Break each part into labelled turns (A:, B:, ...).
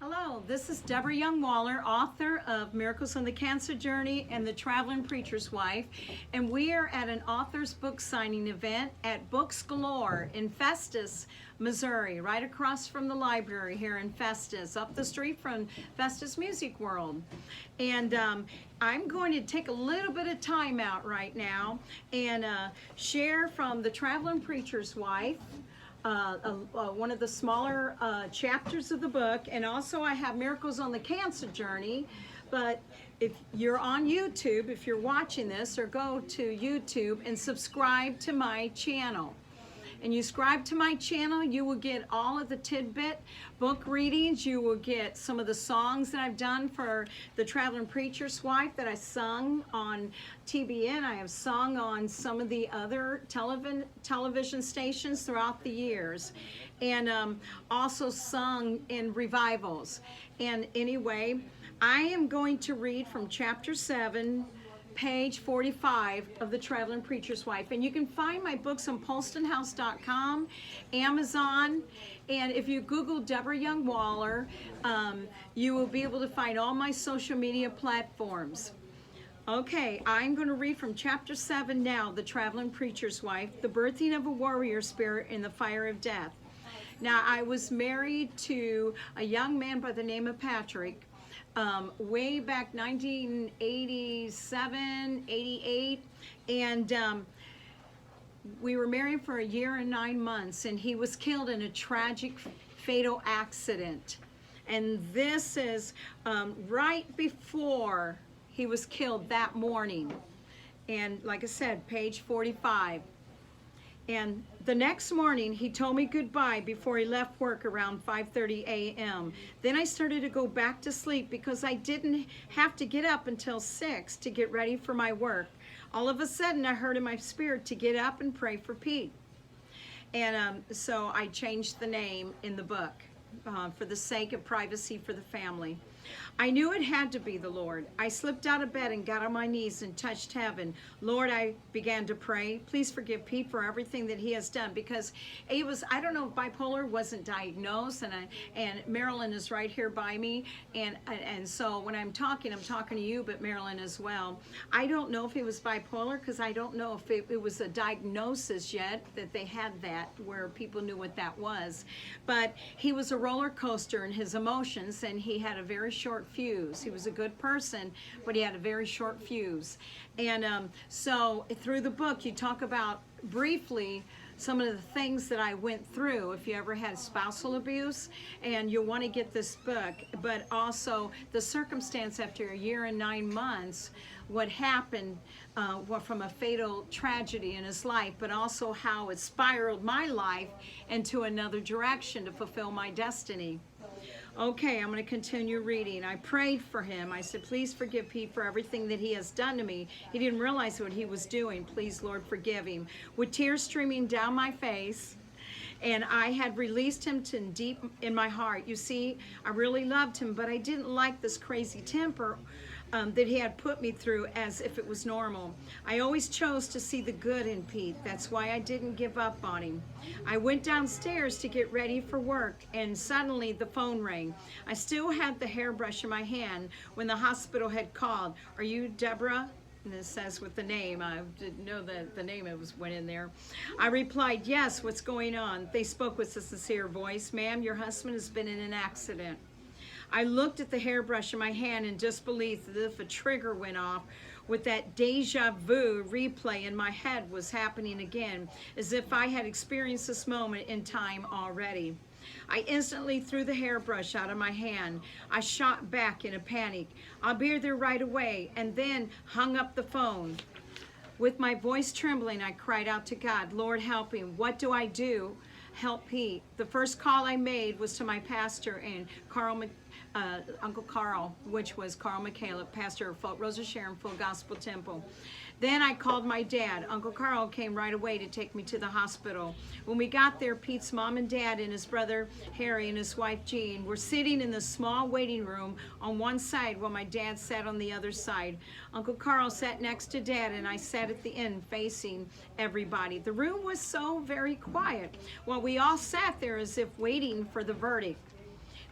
A: Hello, this is Debra Young-Waller, author of Miracles on the Cancer Journey and The Traveling Preacher's Wife, and we are at an author's book signing event at Books Galore in Festus, Missouri, right across from the library here in Festus, up the street from Festus Music World. And I'm going to take a little bit of time out right now and share from The Traveling Preacher's Wife, one of the smaller chapters of the book, and also I have Miracles on the Cancer Journey. But if you're on YouTube, if you're watching this, or go to YouTube and subscribe to my channel. And you subscribe to my channel, you will get all of the tidbit book readings. You will get some of the songs that I've done for The Traveling Preacher's Wife that I sung on TBN. I have sung on some of the other television stations throughout the years, and also sung in revivals. And anyway, I am going to read from chapter 7, page 45 of The Traveling Preacher's Wife. And you can find my books on PolstonHouse.com, Amazon, and if you Google Debra Young-Waller, you will be able to find all my social media platforms. Okay, I'm going to read from chapter 7 now, The Traveling Preacher's Wife, the birthing of a warrior spirit in the fire of death. Now, I was married to a young man by the name of Patrick, way back 1987, 88, and we were married for a year and 9 months, and he was killed in a tragic, fatal accident. And this is right before he was killed that morning. And like I said, page 45. And the next morning, he told me goodbye before he left work around 5:30 a.m. Then I started to go back to sleep because I didn't have to get up until 6 to get ready for my work. All of a sudden, I heard in my spirit to get up and pray for Pete. And so I changed the name in the book for the sake of privacy for the family. I knew it had to be the Lord. I slipped out of bed and got on my knees and touched heaven. Lord, I began to pray. Please forgive Pete for everything that he has done, because he was, I don't know if bipolar wasn't diagnosed, and Marilyn is right here by me, and so when I'm talking to you, but Marilyn as well. I don't know if he was bipolar, because I don't know if it was a diagnosis yet that they had that, where people knew what that was. But he was a roller coaster in his emotions, and he had a very short fuse. He was a good person, but he had a very short fuse. And so through the book, you talk about briefly some of the things that I went through if you ever had spousal abuse, and you'll want to get this book, but also the circumstance after a year and 9 months, what happened from a fatal tragedy in his life, but also how it spiraled my life into another direction to fulfill my destiny. Okay, I'm going to continue reading. I prayed for him. I said, please forgive Pete for everything that he has done to me. He didn't realize what he was doing. Please, Lord, forgive him. With tears streaming down my face, and I had released him to deep in my heart. You see, I really loved him, but I didn't like this crazy temper that he had put me through as if it was normal. I always chose to see the good in Pete. That's why I didn't give up on him. I went downstairs to get ready for work, and suddenly the phone rang. I still had the hairbrush in my hand when the hospital had called. Are you Debra? And it says with the name. I didn't know that the name went in there. I replied, yes, what's going on? They spoke with a sincere voice. Ma'am, your husband has been in an accident. I looked at the hairbrush in my hand in disbelief, as if a trigger went off, with that deja vu replay in my head was happening again, as if I had experienced this moment in time already. I instantly threw the hairbrush out of my hand. I shot back in a panic. I'll be there right away, and then hung up the phone. With my voice trembling, I cried out to God, Lord, help him. What do I do? Help Pete. The first call I made was to my pastor and Uncle Carl, which was Carl McCaleb, pastor of Rosa Sharon Full Gospel Temple. Then I called my dad. Uncle Carl came right away to take me to the hospital. When we got there, Pete's mom and dad and his brother Harry and his wife Jean were sitting in the small waiting room on one side while my dad sat on the other side. Uncle Carl sat next to Dad, and I sat at the end facing everybody. The room was so very quiet while we all sat there as if waiting for the verdict.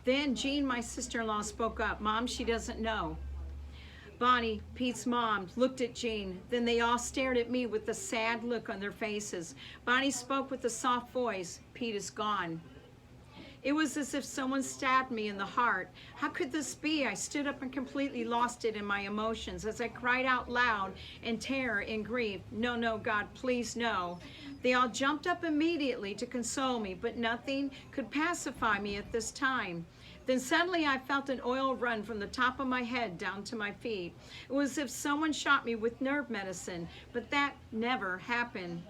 A: Then Jean, my sister-in-law, spoke up. Mom, she doesn't know. Bonnie, Pete's mom, looked at Jean. Then they all stared at me with a sad look on their faces. Bonnie spoke with a soft voice. Pete is gone. It was as if someone stabbed me in the heart. How could this be? I stood up and completely lost it in my emotions as I cried out loud in terror and grief. No, no, God, please no. They all jumped up immediately to console me, but nothing could pacify me at this time. Then suddenly I felt an oil run from the top of my head down to my feet. It was as if someone shot me with nerve medicine, but that never happened.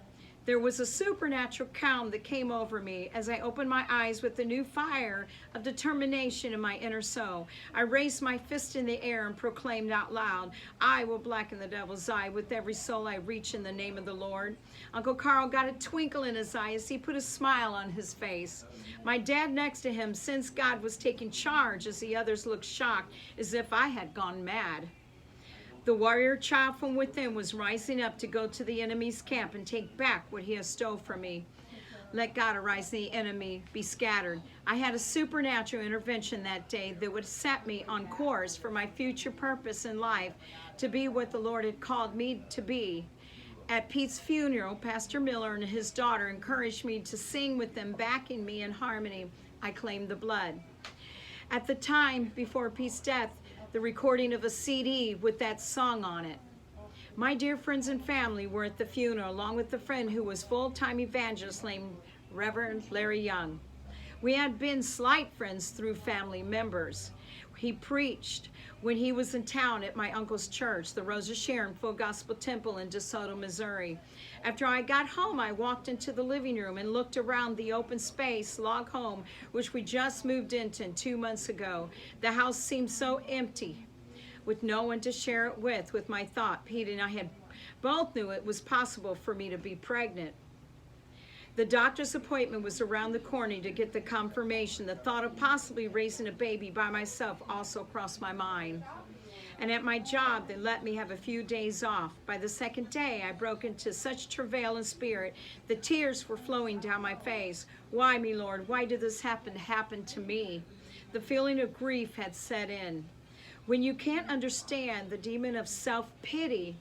A: There was a supernatural calm that came over me as I opened my eyes with a new fire of determination in my inner soul. I raised my fist in the air and proclaimed out loud, I will blacken the devil's eye with every soul I reach in the name of the Lord. Uncle Carl got a twinkle in his eye as he put a smile on his face. My dad next to him sensed God was taking charge as the others looked shocked as if I had gone mad. The warrior child from within was rising up to go to the enemy's camp and take back what he has stole from me. Let God arise, the enemy be scattered. I had a supernatural intervention that day that would set me on course for my future purpose in life, to be what the Lord had called me to be. At Pete's funeral, Pastor Miller and his daughter encouraged me to sing with them, backing me in harmony. I claimed the blood. At the time before Pete's death, the recording of a CD with that song on it. My dear friends and family were at the funeral, along with a friend who was full-time evangelist named Reverend Larry Young. We had been slight friends through family members. He preached when he was in town at my uncle's church, the Rose of Sharon Full Gospel Temple in DeSoto, Missouri. After I got home, I walked into the living room and looked around the open space log home, which we just moved into 2 months ago. The house seemed so empty, with no one to share it with my thought. Pete and I had both knew it was possible for me to be pregnant. The doctor's appointment was around the corner to get the confirmation. The thought of possibly raising a baby by myself also crossed my mind. And at my job, they let me have a few days off. By the second day, I broke into such travail in spirit, the tears were flowing down my face. Why, me Lord, why did this happen to me? The feeling of grief had set in. When you can't understand, the demon of self-pity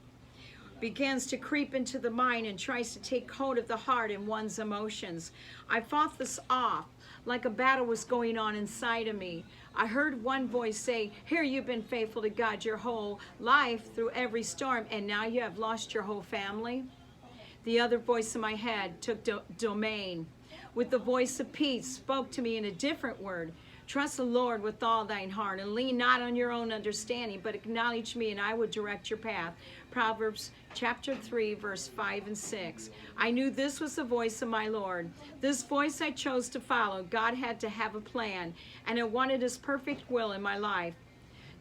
A: begins to creep into the mind and tries to take hold of the heart and one's emotions. I fought this off like a battle was going on inside of me. I heard one voice say, here you've been faithful to God your whole life through every storm, and now you have lost your whole family. The other voice in my head took domain. With the voice of peace, spoke to me in a different word. Trust the Lord with all thine heart, and lean not on your own understanding, but acknowledge me, and I will direct your path. Proverbs chapter 3, verse 5 and 6. I knew this was the voice of my Lord. This voice I chose to follow. God had to have a plan, and I wanted his perfect will in my life.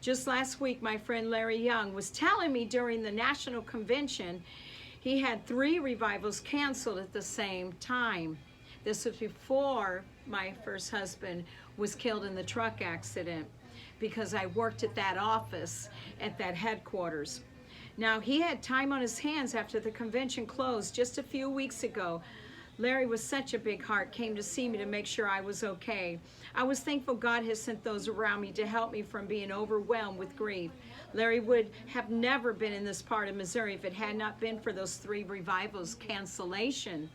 A: Just last week, my friend Larry Young was telling me during the national convention, he had 3 revivals canceled at the same time. This was before my first husband was killed in the truck accident, because I worked at that office, at that headquarters. Now, he had time on his hands after the convention closed just a few weeks ago. Larry was such a big heart, came to see me to make sure I was okay. I was thankful God has sent those around me to help me from being overwhelmed with grief. Larry would have never been in this part of Missouri if it had not been for those 3 revivals cancellation.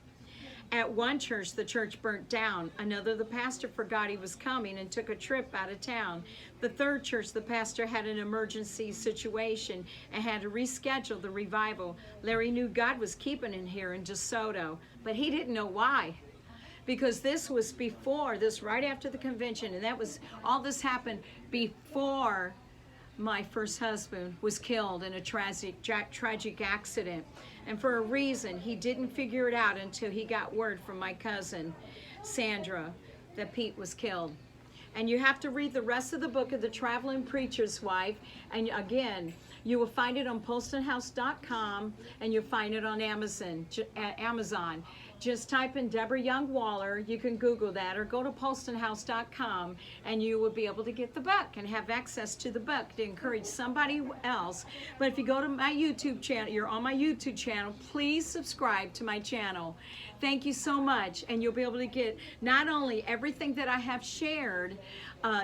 A: At one church, the church burnt down. Another, the pastor forgot he was coming and took a trip out of town. The third church, the pastor had an emergency situation and had to reschedule the revival. Larry knew God was keeping him here in DeSoto, but he didn't know why. Because this was before, right after the convention, and all this happened before my first husband was killed in a tragic accident. And for a reason, he didn't figure it out until he got word from my cousin, Sandra, that Pete was killed. And you have to read the rest of the book of The Traveling Preacher's Wife. And again, you will find it on postonhouse.com, and you'll find it on Amazon. just type in Debra Young Waller. You can Google that or go to postonhouse.com and you will be able to get the book and have access to the book to encourage somebody else. But if you go to my YouTube channel, you're on my YouTube channel, please subscribe to my channel. Thank you so much. And you'll be able to get not only everything that I have shared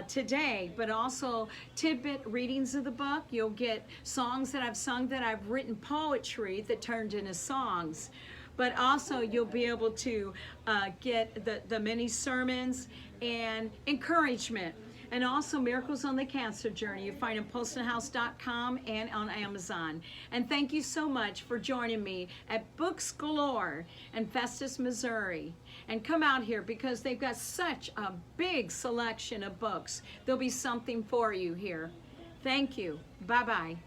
A: today, but also tidbit readings of the book. You'll get songs that I've sung, that I've written poetry that turned into songs. But also you'll be able to get the mini sermons and encouragement. And also Miracles on the Cancer Journey. You find them postonhouse.com and on Amazon. And thank you so much for joining me at Books Galore in Festus, Missouri. And come out here because they've got such a big selection of books. There'll be something for you here. Thank you. Bye-bye.